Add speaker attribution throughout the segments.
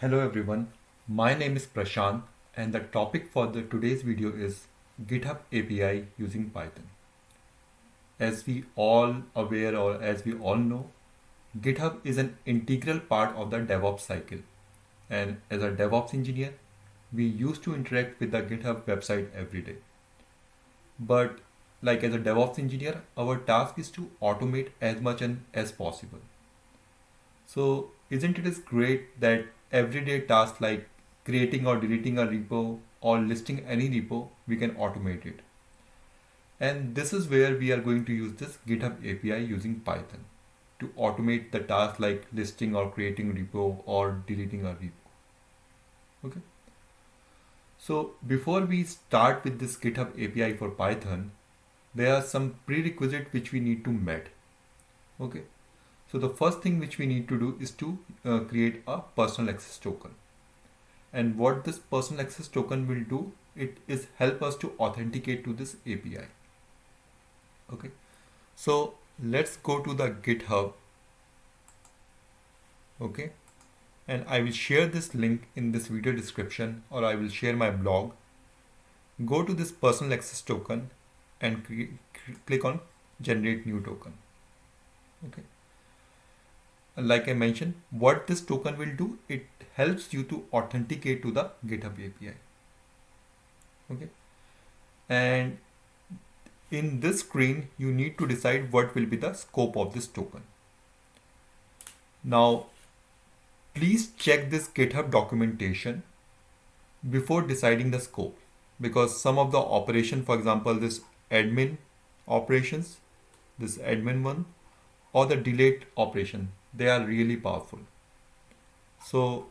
Speaker 1: Hello everyone, my name is Prashant and the topic for the today's video is GitHub API using Python. As we all aware or as we all know, GitHub is an integral part of the DevOps cycle. And as a DevOps engineer, we used to interact with the GitHub website every day. But like as a DevOps engineer, our task is to automate as much and as possible. So isn't it is great that everyday tasks like creating or deleting a repo or listing any repo, we can automate it. And this is where we are going to use this GitHub API using Python to automate the tasks like listing or creating repo or deleting a repo. Okay. So before we start with this GitHub API for Python, there are some prerequisites which we need to meet. Okay. So the first thing which we need to do is to create a personal access token. And what this personal access token will do, it is help us to authenticate to this API. Okay. So let's go to the GitHub. Okay. And I will share this link in this video description, or I will share my blog. Go to this personal access token and click on generate new token. Okay. Like I mentioned, what this token will do, it helps you to authenticate to the GitHub API. Okay. And in this screen, you need to decide what will be the scope of this token. Now, please check this GitHub documentation before deciding the scope, because some of the operation, for example, this admin operations, this admin one, or the delete operation, they are really powerful. So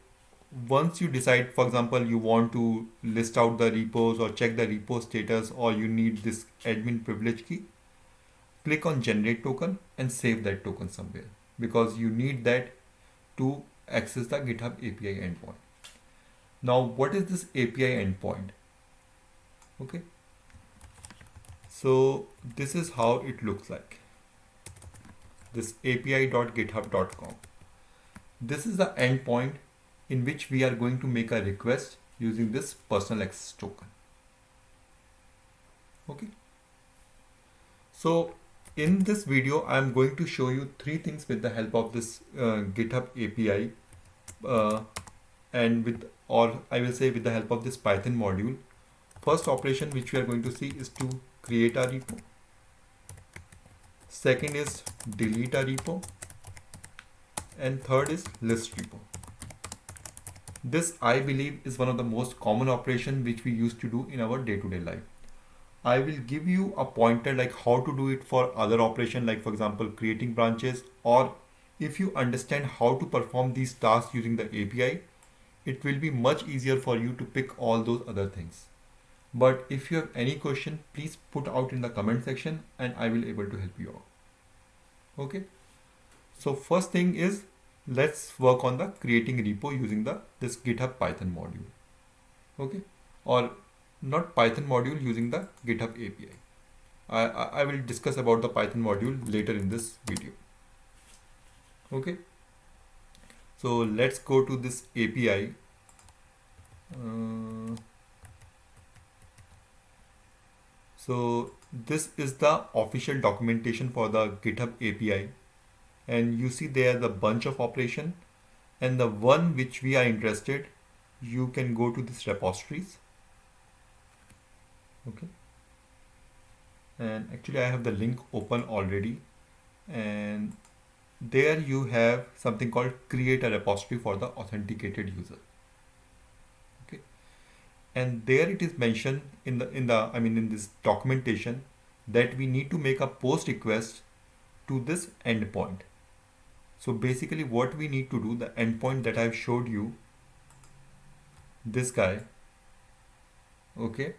Speaker 1: once you decide, for example, you want to list out the repos or check the repo status, or you need this admin privilege key, click on generate token and save that token somewhere, because you need that to access the GitHub API endpoint. Now, what is this API endpoint? Okay. So this is how it looks like. This api.github.com. This is the endpoint in which we are going to make a request using this personal access token. Okay. So in this video, I am going to show you three things with the help of this GitHub API and with, or I will say with the help of this Python module. First operation which we are going to see is to create a repo. Second is delete a repo. And third is list repo. This, I believe, is one of the most common operation which we used to do in our day-to-day life. I will give you a pointer like how to do it for other operation, like for example creating branches, or if you understand how to perform these tasks using the API, it will be much easier for you to pick all those other things. But if you have any question, please put out in the comment section and I will able to help you out. Okay. So first thing is, let's work on the creating repo using this GitHub Python module. Okay. Or not Python module, using the GitHub API. I will discuss about the Python module later in this video. Okay. So let's go to this API. So this is the official documentation for the GitHub API. And you see there the bunch of operation, and the one which we are interested, you can go to this repositories. Okay. And actually I have the link open already, and there you have something called create a repository for the authenticated user. Okay. And there it is mentioned in this documentation that we need to make a post request to this endpoint. So basically what we need to do, the endpoint that I've showed you, this guy, okay,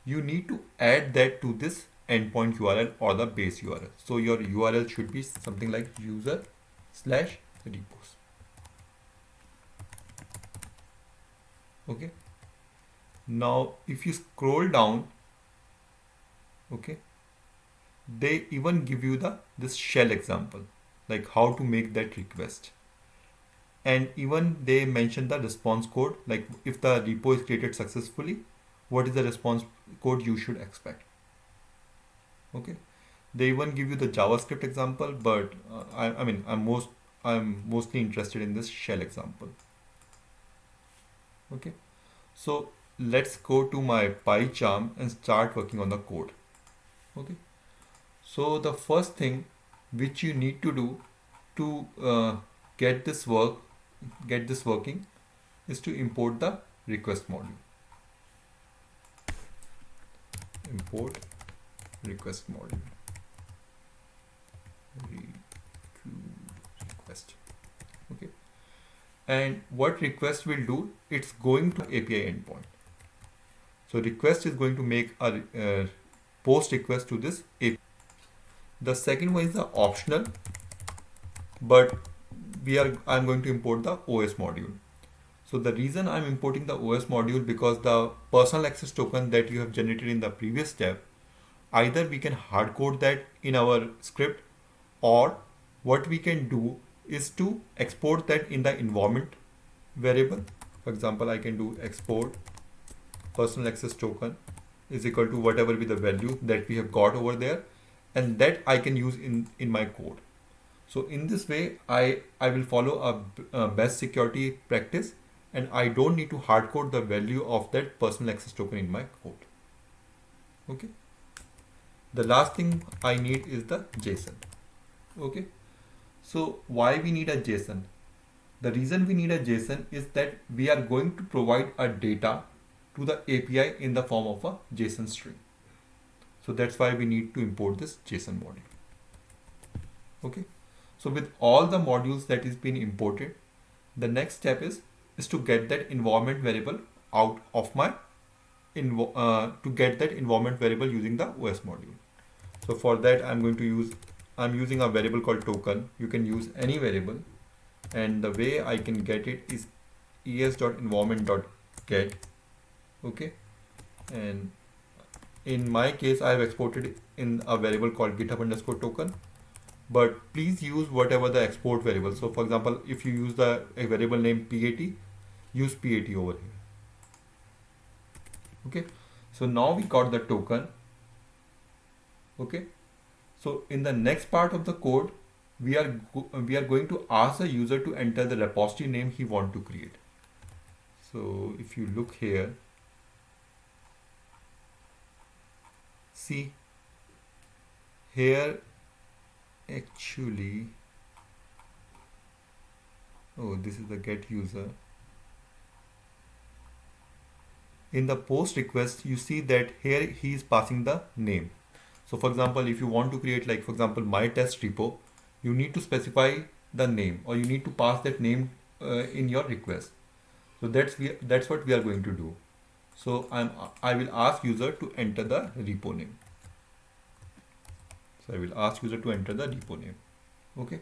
Speaker 1: you need to add that to this endpoint URL or the base URL. So your URL should be something like user/repos. Okay. Now if you scroll down, okay, they even give you this shell example, like how to make that request. and even they mention the response code, like if the repo is created successfully, what is the response code you should expect. Okay, they even give you the JavaScript example, but I mean I'm mostly interested in this shell example. Okay, so let's go to my PyCharm and start working on the code. Okay, so the first thing which you need to do to get this working is to import the request module. Import request module. Request. Okay, and what request will do, it's going to API endpoint. So request is going to make a post request to this API. The second one is the optional, but I'm going to import the OS module. So the reason I'm importing the OS module, because the personal access token that you have generated in the previous step, either we can hard code that in our script, or what we can do is to export that in the environment variable. For example, I can do export personal access token is equal to whatever be the value that we have got over there, and that I can use in my code. So in this way, I will follow a best security practice, and I don't need to hard code the value of that personal access token in my code. Okay. The last thing I need is the JSON. Okay. So why we need a JSON? The reason we need a JSON is that we are going to provide a data to the API in the form of a JSON string. So that's why we need to import this JSON module. Okay. So with all the modules that is being imported, the next step is to get that environment variable out of my to get that environment variable using the OS module. So for that, I'm using a variable called token. You can use any variable, and the way I can get it is es.environment.get. Okay, and in my case, I have exported it in a variable called GitHub_token. But please use whatever the export variable. So for example, if you use a variable name PAT, use PAT over here. Okay, so now we got the token. Okay, so in the next part of the code, we are going to ask the user to enter the repository name he want to create. So if you look here, see here, actually, oh, this is the get user. In the post request, you see that here he is passing the name. So for example, if you want to create, like for example, my test repo, you need to specify the name, or you need to pass that name in your request. So that's what we are going to do. So I will ask user to enter the repo name. So I will ask user to enter the repo name. Okay.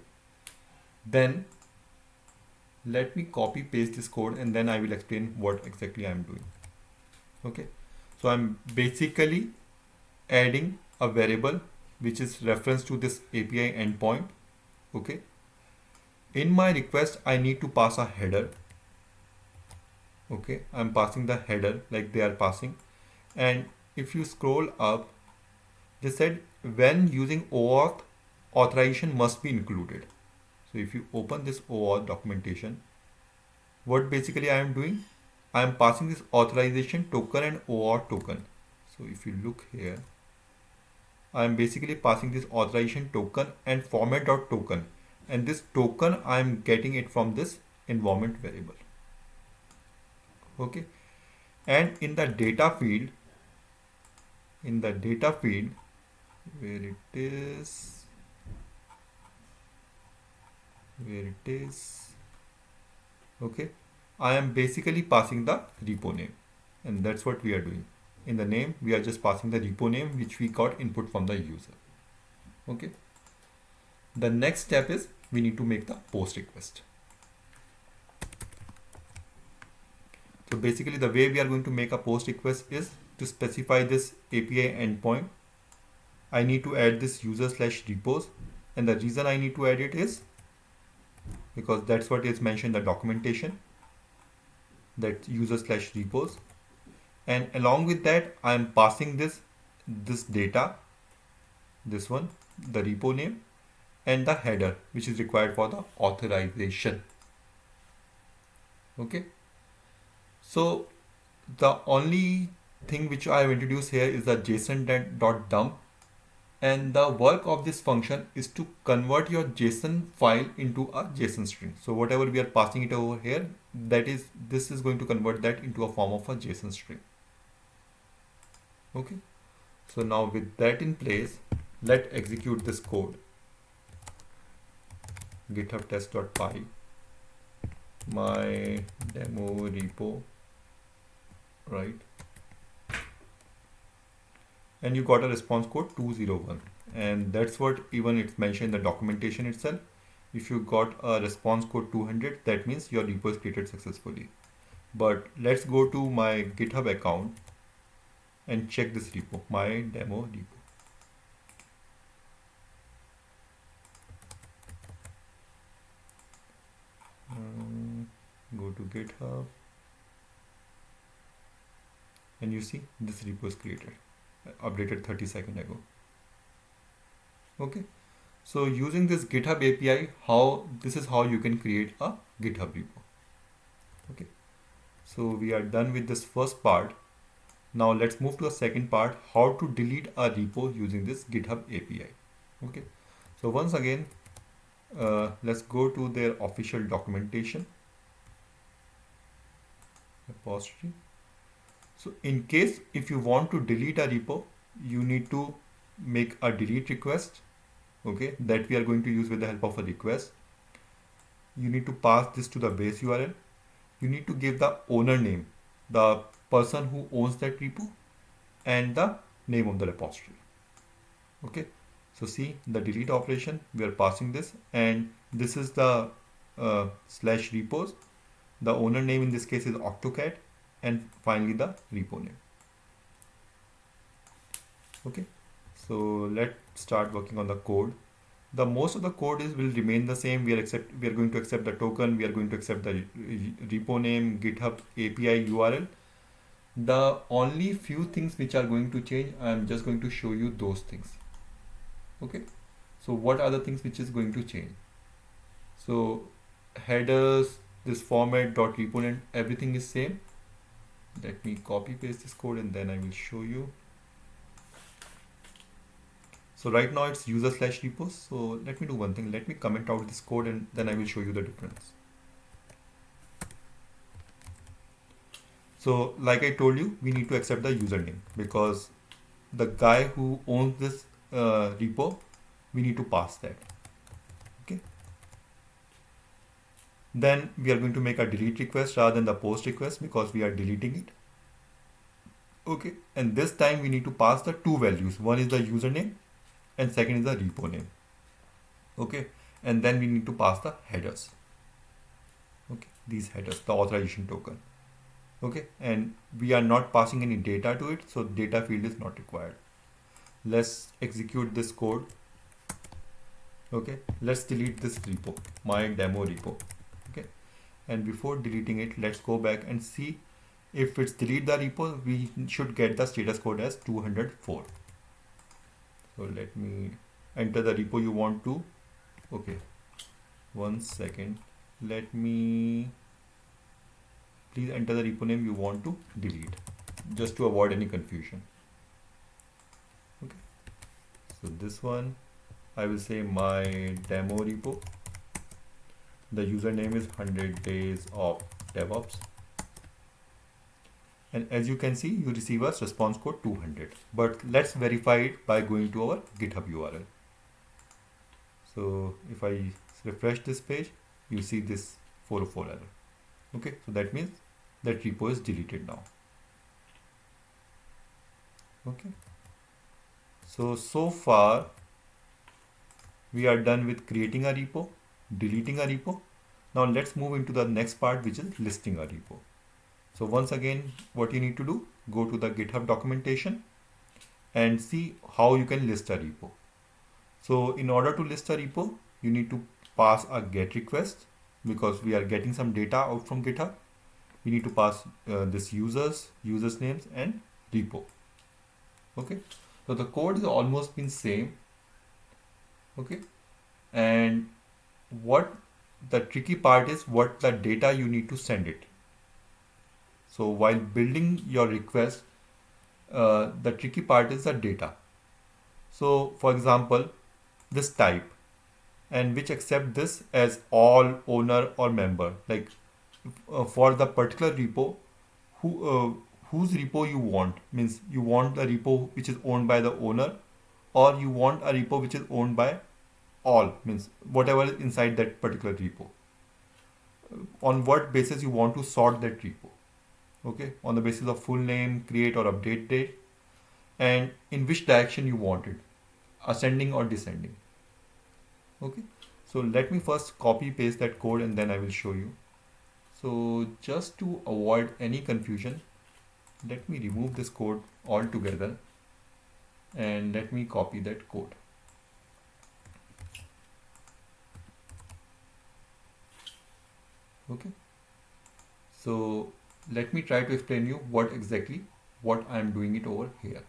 Speaker 1: Then let me copy paste this code, and then I will explain what exactly I am doing. Okay. So I'm basically adding a variable which is reference to this API endpoint. Okay. In my request, I need to pass a header. Okay. I'm passing the header like they are passing. And if you scroll up, they said when using OAuth, authorization must be included. So if you open this OAuth documentation, what basically I am doing, I am passing this authorization token and OAuth token. So if you look here, I am basically passing this authorization token and format.token, and this token I am getting it from this environment variable. Okay, and in the data field, where it is, okay, I am basically passing the repo name, and that's what we are doing. In the name, we are just passing the repo name which we got input from the user. Okay, the next step is we need to make the post request. So basically the way we are going to make a post request is to specify this API endpoint. I need to add this user/repos, and the reason I need to add it is because that's what is mentioned in the documentation, that user slash repos. And along with that, I am passing this data, this one, the repo name, and the header, which is required for the authorization. Okay. So the only thing which I have introduced here is the JSON.dump, and the work of this function is to convert your JSON file into a JSON string. So whatever we are passing it over here, this is going to convert that into a form of a JSON string. Okay. So now with that in place, let's execute this code. GitHub test.py, my demo repo, right? And you got a response code 201, and that's what even it's mentioned in the documentation itself. If you got a response code 200, that means your repo is created successfully. But let's go to my GitHub account and check this repo, my demo repo. Go to GitHub, and you see this repo is created, updated 30 seconds ago. Okay, so using this GitHub API, this is how you can create a GitHub repo. Okay, so we are done with this first part. Now let's move to the second part, how to delete a repo using this GitHub API. Okay, so once again, let's go to their official documentation repository. So in case if you want to delete a repo, you need to make a delete request. Okay, that we are going to use with the help of a request. You need to pass this to the base URL. You need to give the owner name, the person who owns that repo, and the name of the repository. Okay, so see the delete operation, we are passing this, and this is the slash repos. The owner name in this case is Octocat, and finally the repo name. Okay, so let's start working on the code. The most of the code will remain the same. We are going to accept the token. We are going to accept the repo name, GitHub API URL. The only few things which are going to change, I am just going to show you those things. Okay, so what are the things which is going to change? So headers, this format, .repo name, everything is same. Let me copy paste this code and then I will show you. So right now it's user slash repos. So let me do one thing. Let me comment out this code and then I will show you the difference. So like I told you, we need to accept the username because the guy who owns this repo, we need to pass that. Okay. Then we are going to make a delete request rather than the post request because we are deleting it. Okay. And this time we need to pass the two values. One is the username and second is the repo name. Okay, and then we need to pass the headers. Okay, these headers, the authorization token. Okay, and we are not passing any data to it, so data field is not required. Let's execute this code. Okay, let's delete this repo, my demo repo. Okay, and before deleting it, let's go back and see if it's delete the repo, we should get the status code as 204. So let me enter the repo you want to. Okay, 1 second. Let me please enter the repo name you want to delete, just to avoid any confusion. Okay, so this one I will say my demo repo. The username is 100 days of DevOps. And as you can see, you receive a response code 200. But let's verify it by going to our GitHub URL. So if I refresh this page, you see this 404 error. Okay, so that means that repo is deleted now. Okay, so far we are done with creating a repo, deleting a repo. Now let's move into the next part, which is listing a repo. So once again, what you need to do, go to the GitHub documentation and see how you can list a repo. So in order to list a repo, you need to pass a GET request. because we are getting some data out from GitHub. We need to pass this users names and repo. Okay, so the code is almost been same. Okay, and what the tricky part is what the data you need to send it. So while building your request, the tricky part is the data. So for example, this type, and which accept this as all, owner or member. Like for the particular repo, whose repo you want, means you want the repo which is owned by the owner, or you want a repo which is owned by all, means whatever is inside that particular repo. On what basis you want to sort that repo. Okay, on the basis of full name, create or update date, and in which direction you want it, ascending or descending. Okay, so let me first copy paste that code and then I will show you. So just to avoid any confusion, let me remove this code altogether and let me copy that code. Okay, so let me try to explain you what I am doing it over here.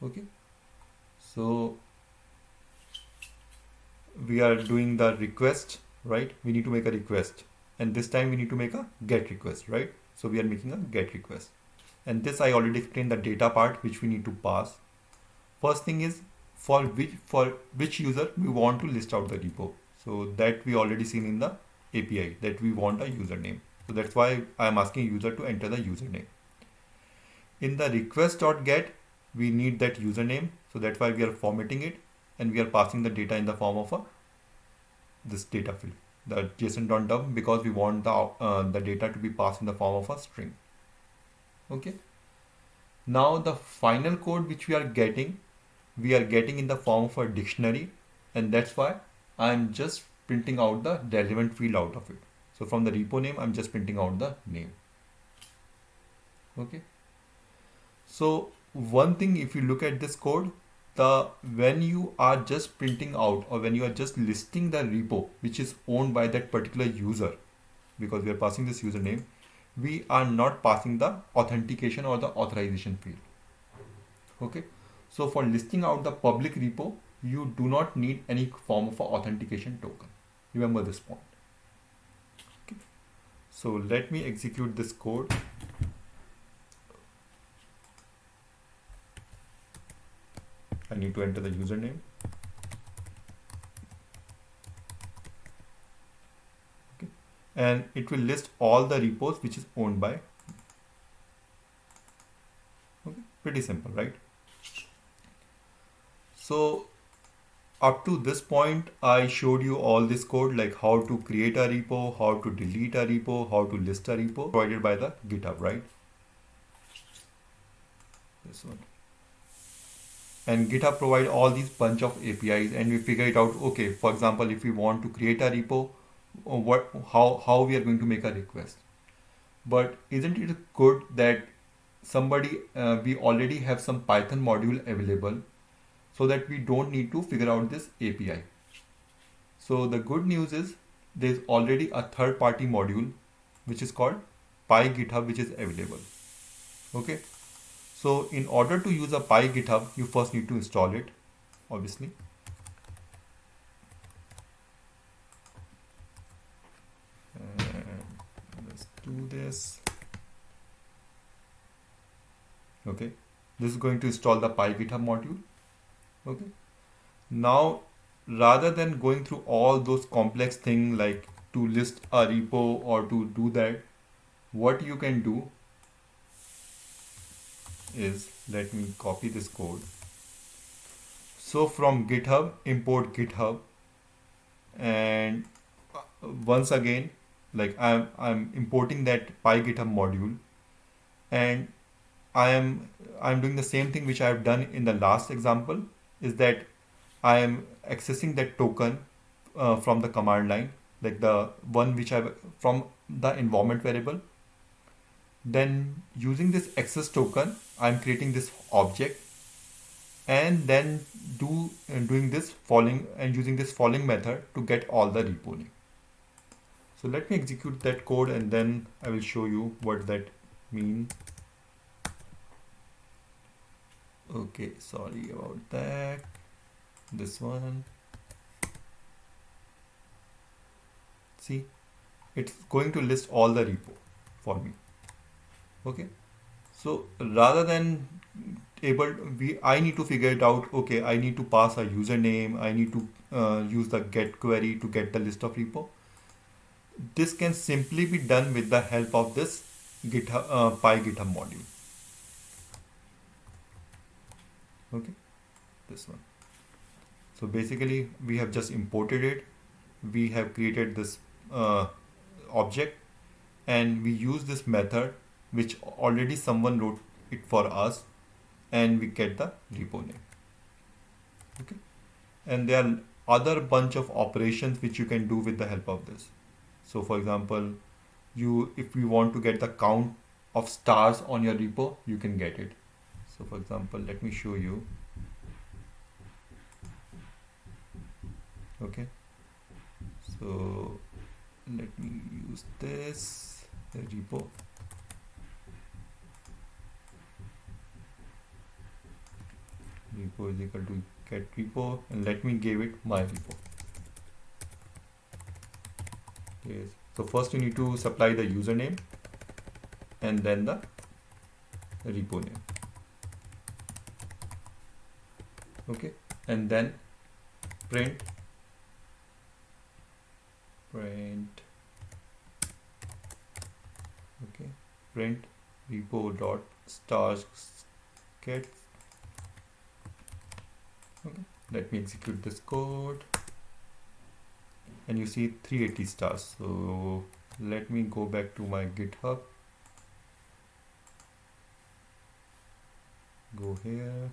Speaker 1: Okay, so we are doing the request, right? We need to make a request, and this time we need to make a get request, right? So we are making a get request, and this I already explained the data part which we need to pass. First thing is for which user we want to list out the repo. So that we already seen in the API that we want a username. So that's why I am asking user to enter the username. In the request.get, we need that username. So that's why we are formatting it and we are passing the data in the form of this data field, the json.dump, because we want the data to be passed in the form of a string. Okay. Now the final code which we are getting in the form of a dictionary, and that's why I'm just printing out the relevant field out of it. So from the repo name, I'm just printing out the name. Okay. So one thing, if you look at this code, when you are just printing out or when you are just listing the repo which is owned by that particular user, because we are passing this username, we are not passing the authentication or the authorization field. Okay. So for listing out the public repo, you do not need any form of authentication token. Remember this point. Okay. So let me execute this code. I need to enter the username. Okay. And it will list all the repos which is owned by. Okay. Pretty simple, right? So up to this point, I showed you all this code, like how to create a repo, how to delete a repo, how to list a repo, provided by the GitHub, right? This one. And GitHub provide all these bunch of APIs, and we figure it out. Okay, for example, if we want to create a repo, how we are going to make a request. But isn't it good that we already have some Python module available, so that we don't need to figure out this API. So the good news is there's already a third-party module which is called PyGitHub, which is available. Okay. So in order to use a PyGitHub, you first need to install it, obviously. And let's do this. Okay. This is going to install the PyGitHub module. Okay. Now, rather than going through all those complex things like to list a repo or to do that, what you can do is, let me copy this code. So from GitHub, import GitHub, and once again, like I'm importing that PyGitHub module, and I'm doing the same thing which I have done in the last example, is that I am accessing that token from the command line, like the one which I from the environment variable. Then using this access token, I'm creating this object, and then doing this following and using this following method to get all the repo name. So let me execute that code and then I will show you what that means. Okay, sorry about that. This one. See, it's going to list all the repo for me. Okay. So rather than I need to figure it out. Okay, I need to pass a username. I need to use the get query to get the list of repo. This can simply be done with the help of this GitHub PyGithub module. Okay, this one. So basically, we have just imported it. We have created this object, and we use this method, which already someone wrote it for us, and we get the repo name. Okay, and there are other bunch of operations which you can do with the help of this. So for example, if you want to get the count of stars on your repo, you can get it. So for example, let me show you. Okay, so let me use this repo. Repo is equal to get repo, and let me give it my repo. Yes. So first you need to supply the username and then the repo name. Okay, and then print okay, print repo dot stars get. Okay, let me execute this code, and you see 380 stars. So let me go back to my GitHub, go here,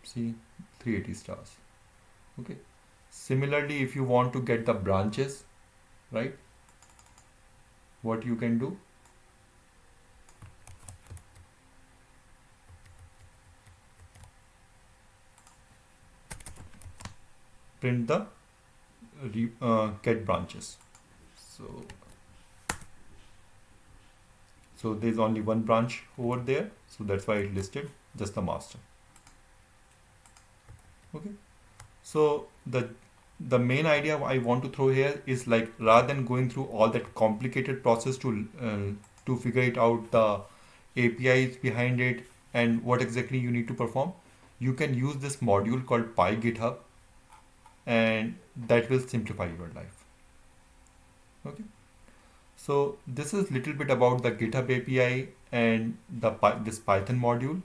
Speaker 1: see 380 stars. Okay, similarly, if you want to get the branches, right, what you can do, print the get branches. So there's only one branch over there, so that's why it listed just the master. Okay, so the main idea I want to throw here is, like, rather than going through all that complicated process to figure it out, the APIs behind it and what exactly you need to perform, you can use this module called PyGithub, and that will simplify your life. Okay, so this is little bit about the GitHub API and this Python module,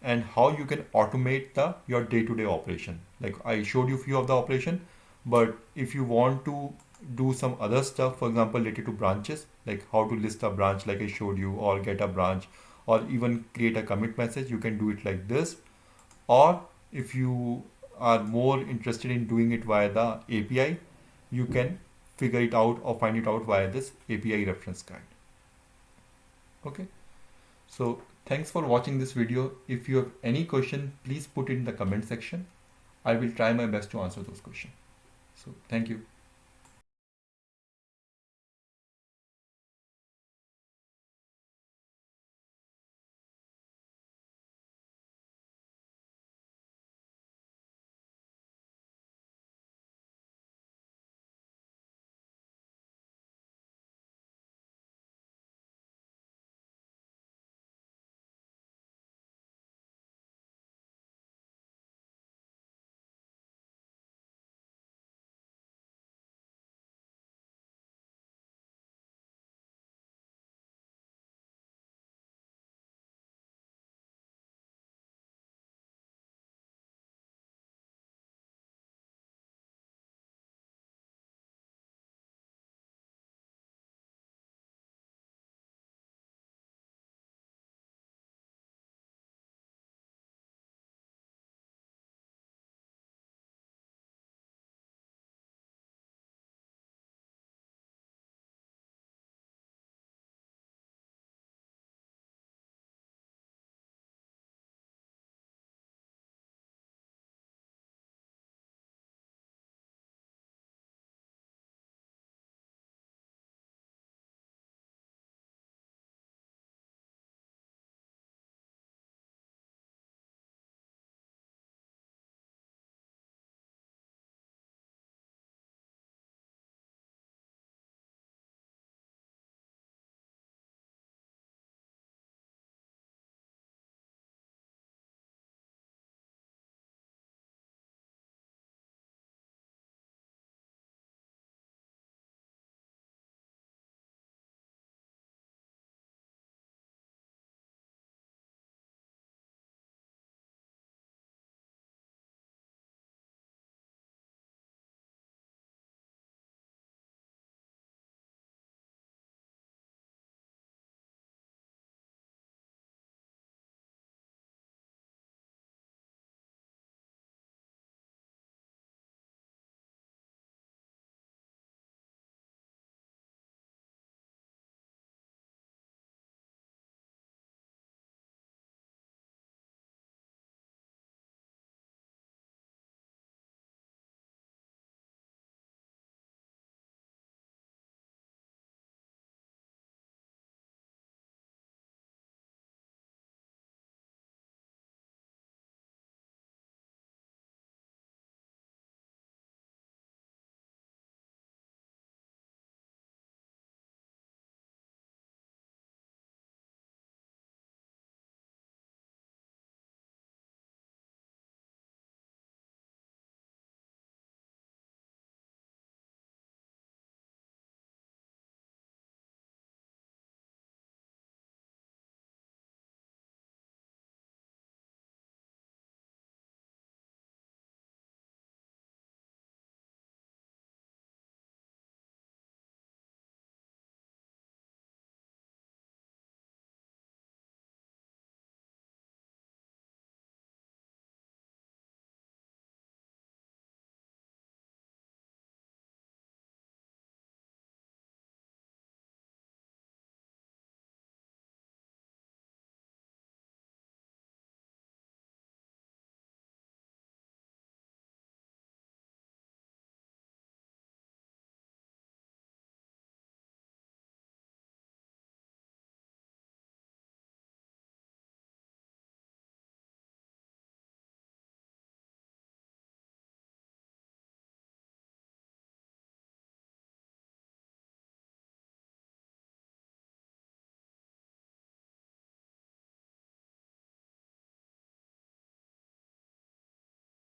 Speaker 1: and how you can automate your day-to-day operation. Like, I showed you few of the operation, but if you want to do some other stuff, for example related to branches, like how to list a branch like I showed you, or get a branch, or even create a commit message, you can do it like this. Or if you are more interested in doing it via the API, you can figure it out or find it out via this API reference guide. Okay, so thanks for watching this video. If you have any question, please put it in the comment section. I will try my best to answer those questions. So thank you.